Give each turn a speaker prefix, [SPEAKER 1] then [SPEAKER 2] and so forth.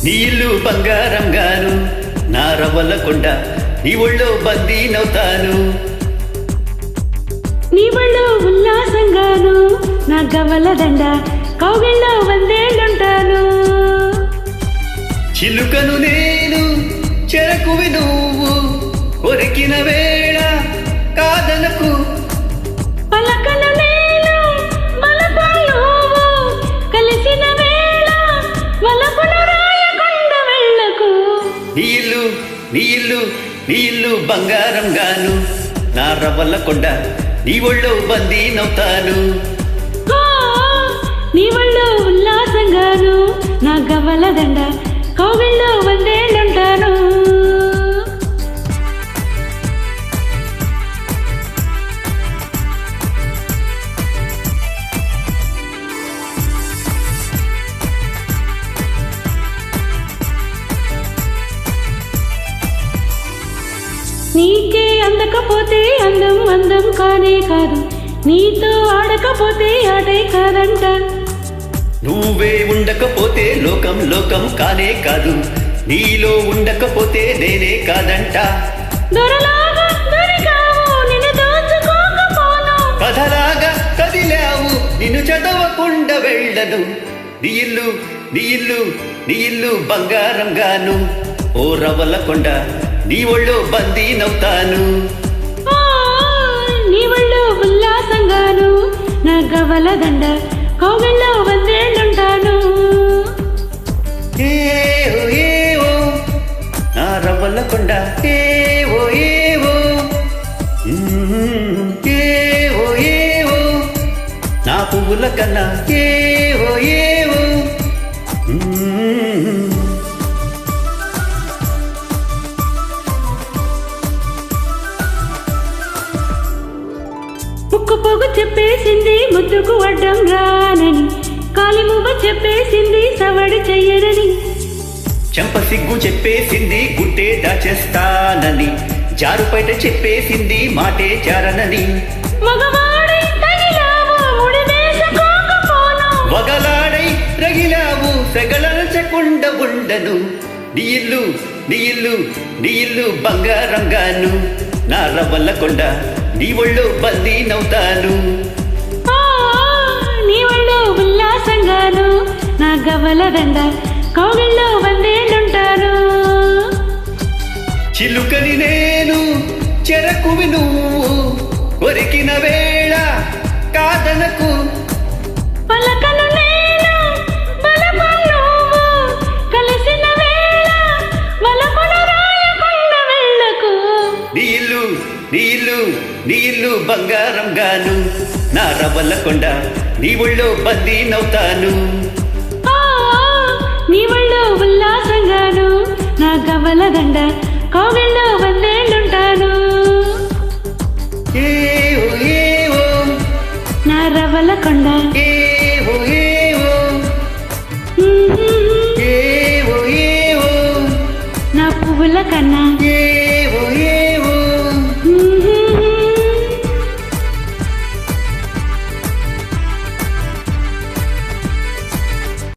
[SPEAKER 1] నీ ఇల్లు బంగారంగాను నా రవ్వల కొండ నీ ఒళ్ళో బందీనవుతాను.
[SPEAKER 2] నీ ఒళ్ళో ఉల్లాసంగాను నా గవ్వల దండ కౌగిల్లో వందేళ్ళుంటాను.
[SPEAKER 1] చిలుకను నేను చెరకువి నువ్వు కొరికిన వేళ కాదనకు.
[SPEAKER 2] పలకను నేను మలపాలు కలిసిన వేళ వలపును రాయకుండా వెళ్ళకు.
[SPEAKER 1] నీ ఇల్లు నీ ఇల్లు నీ ఇల్లు బంగారంగాను నా రవ్వల కొండ నీ ఒళ్ళో బందీనవుతాను.
[SPEAKER 2] నీ ఒళ్ళో ఉల్లాసంగాను నా గవ్వల దండ కౌగిల్లో వందేళ్ళుంటాను. నీకే అందకపోతే అందం అందం కానే కాదు, నీతో ఆడకపోతే ఆటే కాదంట.
[SPEAKER 1] నువ్వే ఉండకపోతే లోకం లోకం కానే కాదు, నీలో ఉండకపోతే నేనే కాదంట.
[SPEAKER 2] దొరలాగా దొరికావు నిన్ను దోచుకోకపోను,
[SPEAKER 1] కథలాగా కదిలావు నిన్ను చదవకుండా వెళ్ళను. నీ ఇల్లు నీ ఇల్లు నీ ఇల్లు బంగారంగాను ఓ రవ్వల కొండ నీ ఒళ్ళో బందీనవుతాను.
[SPEAKER 2] నీ ఒళ్ళో ఉల్లాసంగాను నా గవ్వల దండ కౌగిల్లో వందేళ్ళుంటాను.
[SPEAKER 1] ఏవో ఏవో నా రవ్వల కొండ ఏవో ఏవో ఏవో ఏవో నా పువ్వుల కన్నా ఏవో ఏవో.
[SPEAKER 2] ముక్కు పొగు చెప్పేసింది ముద్దుకు అడ్డం రానని, కాలిమువ్వ చెప్పేసింది సవడి చెయ్యనని,
[SPEAKER 1] చెంప సిగ్గు చెప్పేసింది గుట్టే దాచేస్తానని, జారుపైట చెప్పేసింది మాటే జారనని.
[SPEAKER 2] మగవాడై తగిలావు ముడి వేసుకోకపోను,
[SPEAKER 1] వగలాడై రగిలావు సెగలచకుండా ఉండను. నీ ఇల్లు నీ ఇల్లు నీ ఇల్లు బంగారంగాను నా రవ్వల కొండ నీ ఒళ్ళో బందీనవుతాను.
[SPEAKER 2] నీ ఒళ్ళో ఉల్లాసంగాను నా గవ్వల దండ కౌగిల్లో వందేళ్ళుంటాను.
[SPEAKER 1] చిలుకని నేను చెరకువి నువ్వు కొరికిన వేళ కాదనకు.
[SPEAKER 2] పలకను నేను బలపను కలిసిన వేళ వలపును రాయకుండా వెళ్ళకు.
[SPEAKER 1] నీ ఇల్లు నీ ఇల్లు నీ ఇల్లు బంగారంగాను నా రవ్వల కొండ నీ ఒళ్ళో బందీనవుతాను.
[SPEAKER 2] నీ ఒళ్ళో ఉల్లాసంగాను నా గవ్వల దండ కౌగిల్లో వందేళ్ళుంటాను.
[SPEAKER 1] ఏవో ఏవో
[SPEAKER 2] నా రవ్వల కొండ
[SPEAKER 1] ఏవో ఏవో ఏవో ఏవో
[SPEAKER 2] నా పువ్వుల కన్నా
[SPEAKER 1] ఏవో ఏవో.